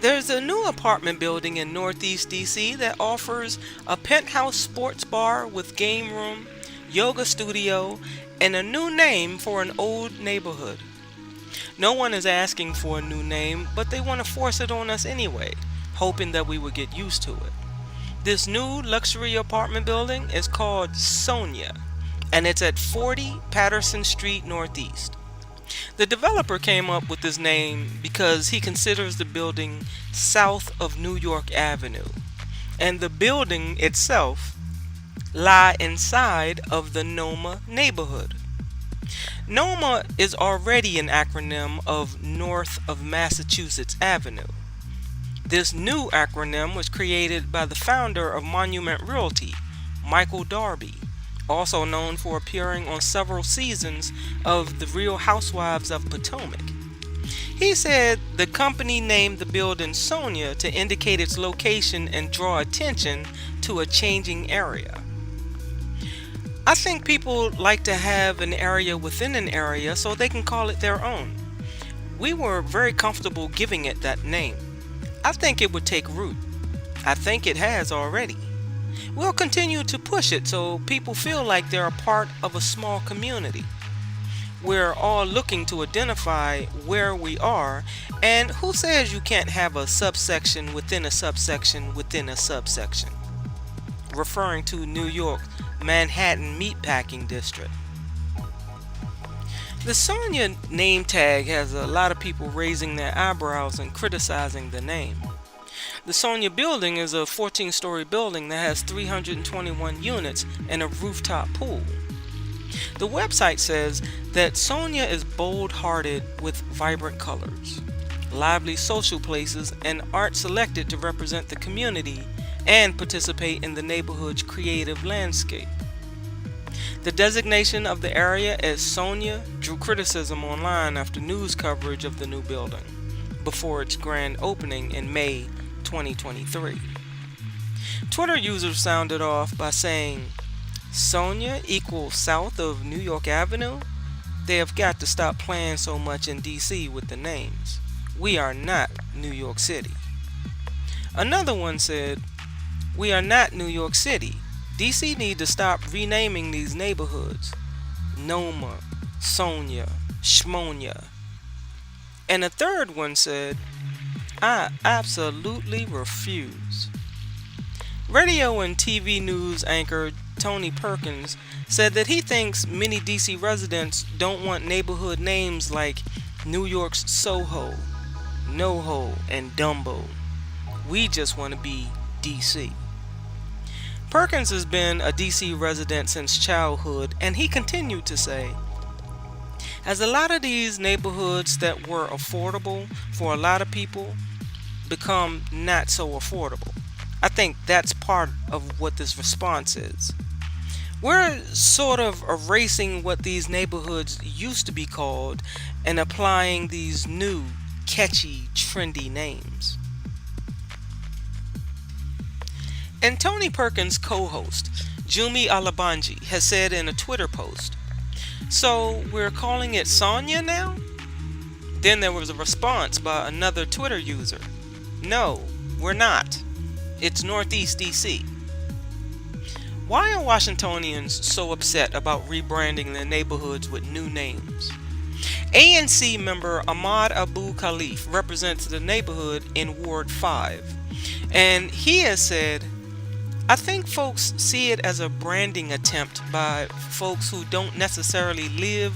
There's a new apartment building in Northeast DC that offers a penthouse sports bar with game room, yoga studio, and a new name for an old neighborhood. No one is asking for a new name, but they want to force it on us anyway, hoping that we would get used to it. This new luxury apartment building is called Sonya, and it's at 40 Patterson Street Northeast. The developer came up with this name because he considers the building south of New York Avenue, and the building itself lie inside of the Noma neighborhood. NOMA is already an acronym of North of Massachusetts Avenue. This new acronym was created by the founder of Monument Realty, Michael Darby, also known for appearing on several seasons of The Real Housewives of Potomac. He said the company named the building Sonya to indicate its location and draw attention to a changing area. I think people like to have an area within an area so they can call it their own. We were very comfortable giving it that name. I think it would take root. I think it has already. We'll continue to push it so people feel like they're a part of a small community. We're all looking to identify where we are, and who says you can't have a subsection within a subsection within a subsection? Referring to New York Manhattan Meatpacking District. The Sonya name tag has a lot of people raising their eyebrows and criticizing the name. The Sonya building is a 14-story building that has 321 units and a rooftop pool. The website says that Sonya is bold-hearted with vibrant colors, lively social places, and art selected to represent the community and participate in the neighborhood's creative landscape. The designation of the area as Sonya drew criticism online after news coverage of the new building before its grand opening in May 2023. Twitter users sounded off by saying, "Sonya equals south of New York Avenue? They have got to stop playing so much in DC with the names. We are not New York City." Another one said, "We are not New York City. DC need to stop renaming these neighborhoods. Noma, Sonya, Shmonya." And a third one said, "I absolutely refuse." Radio and TV news anchor Tony Perkins said that he thinks many DC residents don't want neighborhood names like New York's Soho, NoHo, and Dumbo. We just want to be DC. Perkins has been a DC resident since childhood, and he continued to say, as a lot of these neighborhoods that were affordable for a lot of people become not so affordable. I think that's part of what this response is. We're sort of erasing what these neighborhoods used to be called and applying these new, catchy, trendy names. And Tony Perkins' co-host, Jumi Alabanji, has said in a Twitter post, "So we're calling it Sonya now?" Then there was a response by another Twitter user, "No, we're not. It's Northeast DC." Why are Washingtonians so upset about rebranding their neighborhoods with new names? ANC member Ahmad Abu Khalif represents the neighborhood in Ward 5, and he has said, "I think folks see it as a branding attempt by folks who don't necessarily live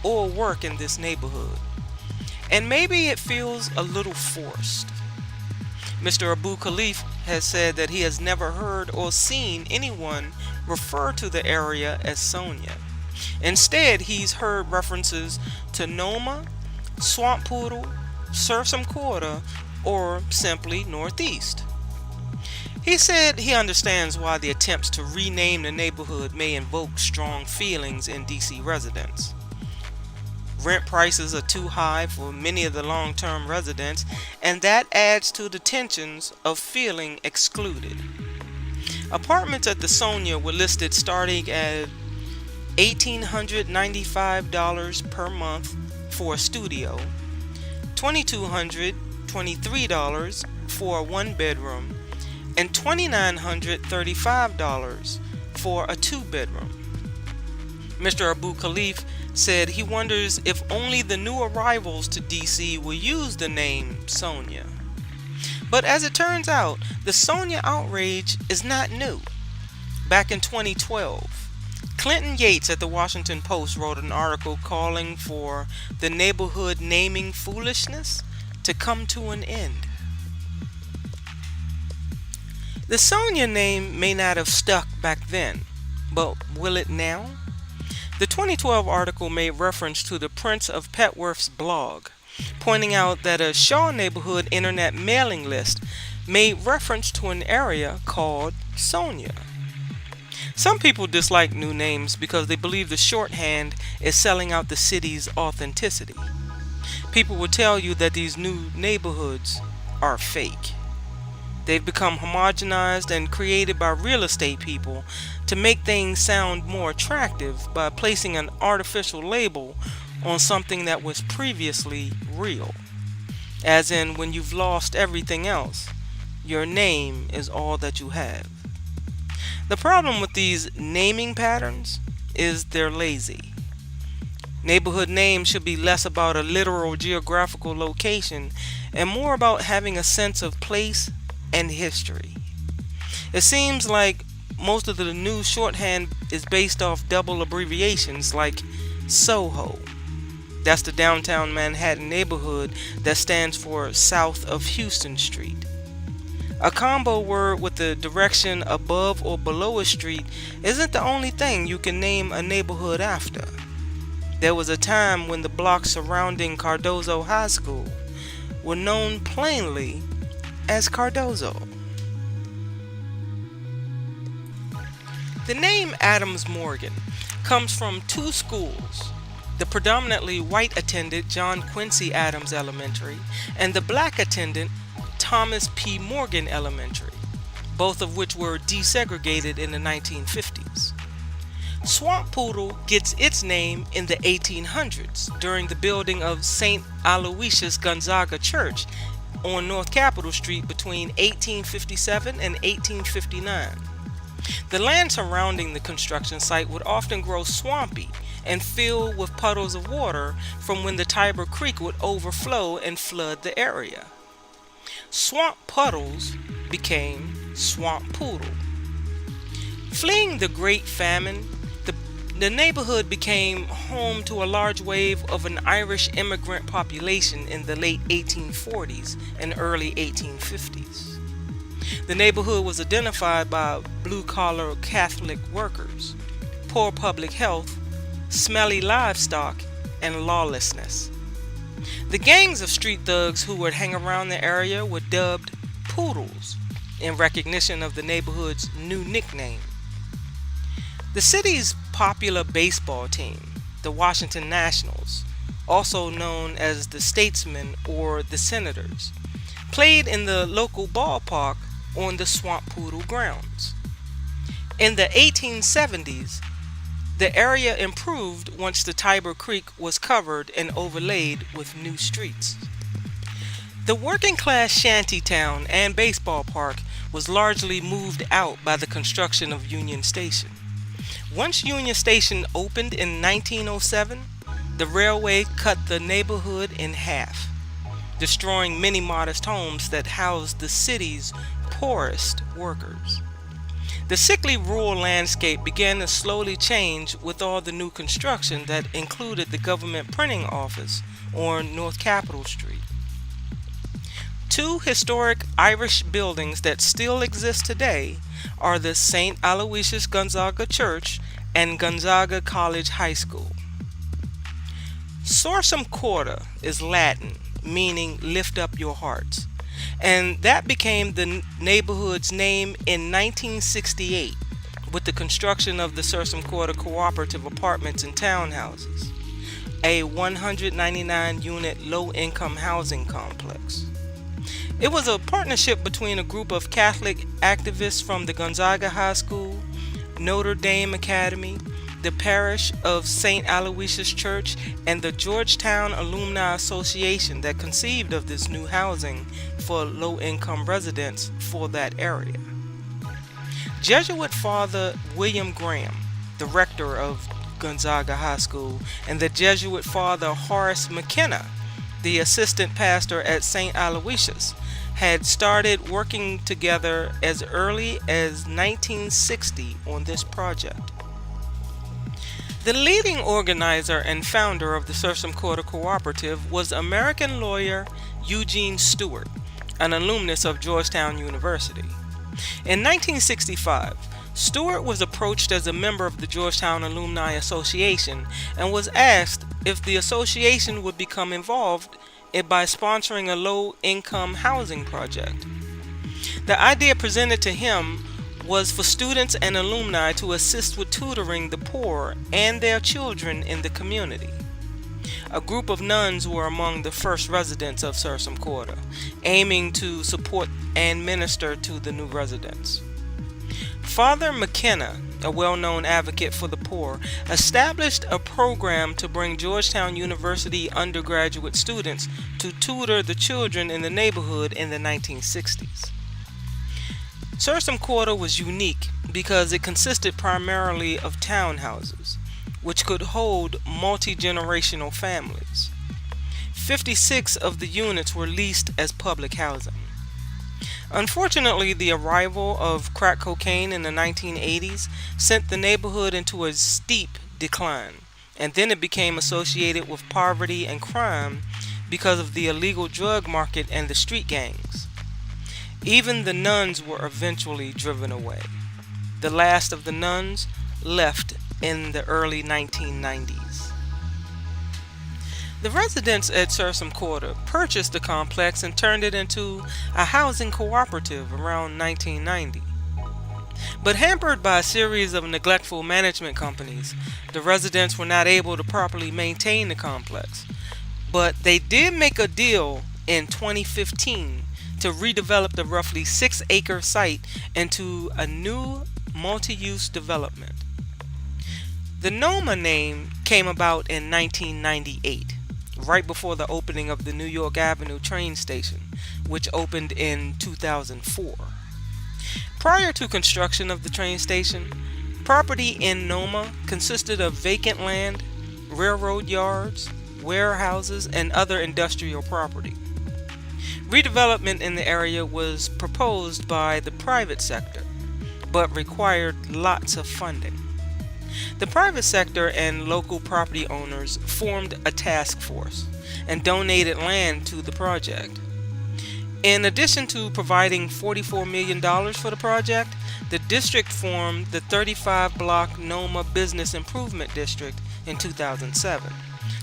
or work in this neighborhood, and maybe it feels a little forced." Mr. Abu Khalif has said that he has never heard or seen anyone refer to the area as Sonya. Instead, he's heard references to Noma, Swamp Poodle, Surfsome Quarter, or simply Northeast. He said he understands why the attempts to rename the neighborhood may invoke strong feelings in DC residents. Rent prices are too high for many of the long-term residents, and that adds to the tensions of feeling excluded. Apartments at the Sonya were listed starting at $1,895 per month for a studio, $2,200 $2,923 for a one-bedroom and $2,935 for a two-bedroom. Mr. Abu Khalif said he wonders if only the new arrivals to DC will use the name Sonya. But as it turns out, the Sonya outrage is not new. Back in 2012, Clinton Yates at the Washington Post wrote an article calling for the neighborhood naming foolishness to come to an end. The Sonya name may not have stuck back then, but will it now? The 2012 article made reference to the Prince of Petworth's blog, pointing out that a Shaw neighborhood internet mailing list made reference to an area called Sonya. Some people dislike new names because they believe the shorthand is selling out the city's authenticity. People will tell you that these new neighborhoods are fake. They've become homogenized and created by real estate people to make things sound more attractive by placing an artificial label on something that was previously real. As in, when you've lost everything else, your name is all that you have. The problem with these naming patterns is they're lazy. Neighborhood names should be less about a literal geographical location and more about having a sense of place and history. It seems like most of the new shorthand is based off double abbreviations like SoHo. That's the downtown Manhattan neighborhood that stands for South of Houston Street. A combo word with the direction above or below a street isn't the only thing you can name a neighborhood after. There was a time when the blocks surrounding Cardozo High School were known plainly as Cardozo. The name Adams Morgan comes from two schools, the predominantly white attended John Quincy Adams Elementary and the black attended Thomas P. Morgan Elementary, both of which were desegregated in the 1950s. Swamp Poodle gets its name in the 1800s during the building of St. Aloysius Gonzaga Church on North Capitol Street between 1857 and 1859. The land surrounding the construction site would often grow swampy and fill with puddles of water from when the Tiber Creek would overflow and flood the area. Swamp puddles became Swamp Poodle. Fleeing the Great Famine, the neighborhood became home to a large wave of an Irish immigrant population in the late 1840s and early 1850s. The neighborhood was identified by blue-collar Catholic workers, poor public health, smelly livestock, and lawlessness. The gangs of street thugs who would hang around the area were dubbed Poodles in recognition of the neighborhood's new nickname. The city's popular baseball team, the Washington Nationals, also known as the Statesmen or the Senators, played in the local ballpark on the Swamp Poodle grounds. In the 1870s, the area improved once the Tiber Creek was covered and overlaid with new streets. The working-class shanty town and baseball park was largely moved out by the construction of Union Station. Once Union Station opened in 1907, the railway cut the neighborhood in half, destroying many modest homes that housed the city's poorest workers. The sickly rural landscape began to slowly change with all the new construction that included the government printing office on North Capitol Street. Two historic Irish buildings that still exist today are the St. Aloysius Gonzaga Church and Gonzaga College High School. Sursum Corda is Latin, meaning lift up your hearts, and that became the neighborhood's name in 1968 with the construction of the Sursum Corda Cooperative Apartments and Townhouses, a 199-unit low-income housing complex. It was a partnership between a group of Catholic activists from the Gonzaga High School, Notre Dame Academy, the parish of St. Aloysius Church, and the Georgetown Alumni Association that conceived of this new housing for low-income residents for that area. Jesuit Father William Graham, the rector of Gonzaga High School, and the Jesuit Father Horace McKenna, the assistant pastor at St. Aloysius, had started working together as early as 1960 on this project. The leading organizer and founder of the Sursum Corda Cooperative was American lawyer Eugene Stewart, an alumnus of Georgetown University. In 1965, Stewart was approached as a member of the Georgetown Alumni Association and was asked if the association would become involved by sponsoring a low-income housing project. The idea presented to him was for students and alumni to assist with tutoring the poor and their children in the community. A group of nuns were among the first residents of Sursum Corda, aiming to support and minister to the new residents. Father McKenna, a well-known advocate for the poor, established a program to bring Georgetown University undergraduate students to tutor the children in the neighborhood in the 1960s. Sursum Corda was unique because it consisted primarily of townhouses, which could hold multi-generational families. 56 of the units were leased as public housing. Unfortunately, the arrival of crack cocaine in the 1980s sent the neighborhood into a steep decline, and then it became associated with poverty and crime because of the illegal drug market and the street gangs. Even the nuns were eventually driven away. The last of the nuns left in the early 1990s. The residents at Sursum Corda purchased the complex and turned it into a housing cooperative around 1990. But hampered by a series of neglectful management companies, the residents were not able to properly maintain the complex. But they did make a deal in 2015 to redevelop the roughly 6-acre site into a new multi-use development. The NOMA name came about in 1998, right before the opening of the New York Avenue train station, which opened in 2004. Prior to construction of the train station, property in NOMA consisted of vacant land, railroad yards, warehouses, and other industrial property. Redevelopment in the area was proposed by the private sector, but required lots of funding. The private sector and local property owners formed a task force and donated land to the project. In addition to providing $44 million for the project, the district formed the 35-block NOMA Business Improvement District in 2007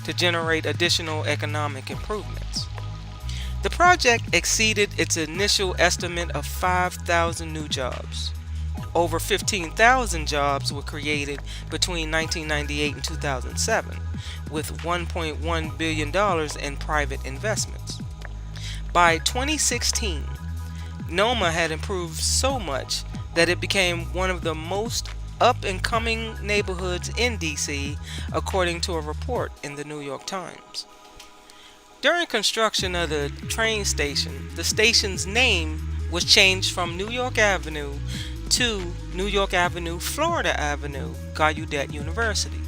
to generate additional economic improvements. The project exceeded its initial estimate of 5,000 new jobs. Over 15,000 jobs were created between 1998 and 2007, with $1.1 billion in private investments. By 2016, NOMA had improved so much that it became one of the most up-and-coming neighborhoods in D.C., according to a report in the New York Times. During construction of the train station, the station's name was changed from New York Avenue to New York Avenue, Florida Avenue, Gallaudet University.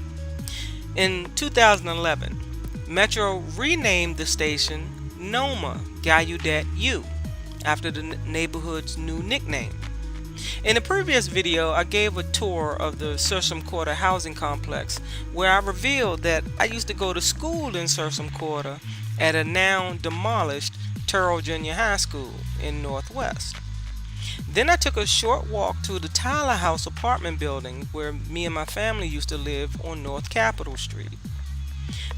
In 2011, Metro renamed the station NOMA Gallaudet U after the neighborhood's new nickname. In the previous video, I gave a tour of the Sursum Corda housing complex, where I revealed that I used to go to school in Sursum Corda at a now demolished Turrell Junior High School in Northwest. Then I took a short walk to the Tyler House apartment building where me and my family used to live on North Capitol Street.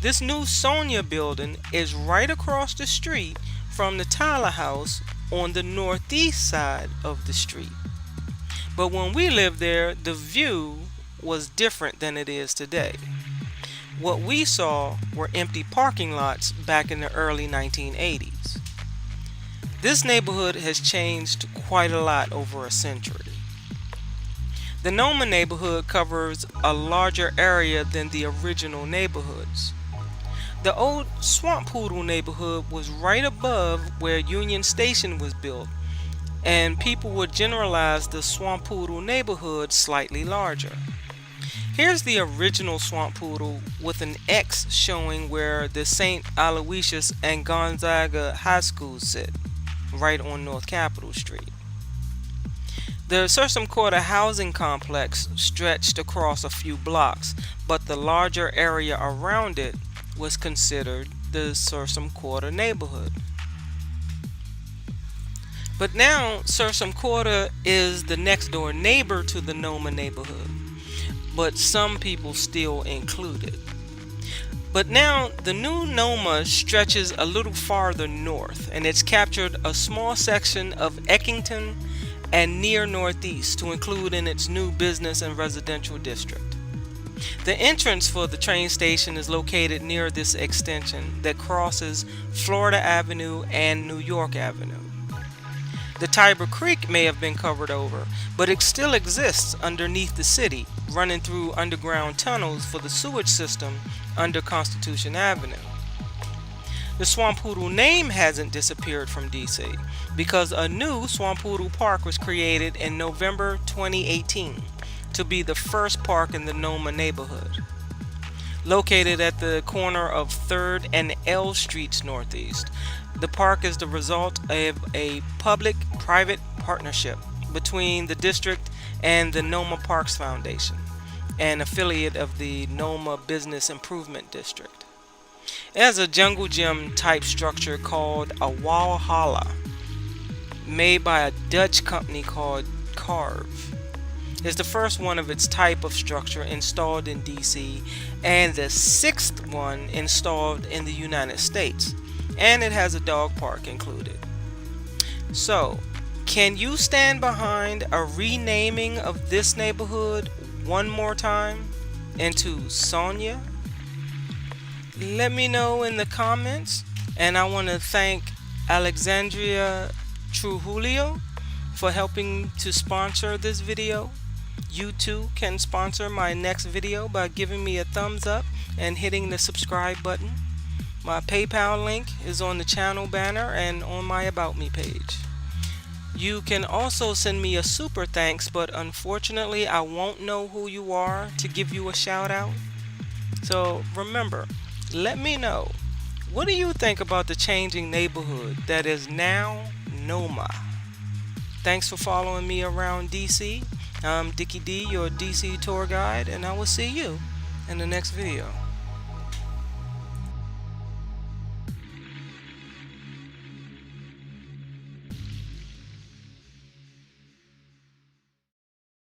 This new Sonya building is right across the street from the Tyler House on the northeast side of the street. But when we lived there, the view was different than it is today. What we saw were empty parking lots back in the early 1980s. This neighborhood has changed quite a lot over a century. The Noma neighborhood covers a larger area than the original neighborhoods. The old Swamp Poodle neighborhood was right above where Union Station was built, and people would generalize the Swamp Poodle neighborhood slightly larger. Here's the original Swamp Poodle with an X showing where the St. Aloysius and Gonzaga High Schools sit, right on North Capitol Street. The Sursum Quarter housing complex stretched across a few blocks, but the larger area around it was considered the Sursum Quarter neighborhood. But now Sursum Quarter is the next door neighbor to the Noma neighborhood, but some people still include it. But now the new Noma stretches a little farther north, and it's captured a small section of Eckington and near Northeast to include in its new business and residential district. The entrance for the train station is located near this extension that crosses Florida Avenue and New York Avenue. The Tiber Creek may have been covered over, but it still exists underneath the city, running through underground tunnels for the sewage system under Constitution Avenue. The Swamp Poodle name hasn't disappeared from DC because a new Swamp Poodle Park was created in November 2018 to be the first park in the Noma neighborhood. Located at the corner of 3rd and L Streets Northeast, the park is the result of a public-private partnership between the district and the Noma Parks Foundation, an affiliate of the Noma Business Improvement District. It has a jungle gym type structure called a Walhalla, made by a Dutch company called Carve. It's the first one of its type of structure installed in DC and the 6th one installed in the United States, and it has a dog park included. So, can you stand behind a renaming of this neighborhood one more time into Sonya? Let me know in the comments, and I want to thank Alexandria Trujillo for helping to sponsor this video. You too can sponsor my next video by giving me a thumbs up and hitting the subscribe button. My PayPal link is on the channel banner and on my About Me page. You can also send me a super thanks, but unfortunately I won't know who you are to give you a shout out. So remember, let me know, what do you think about the changing neighborhood that is now Noma? Thanks for following me around DC. I'm Dickie D, your DC tour guide, and I will see you in the next video.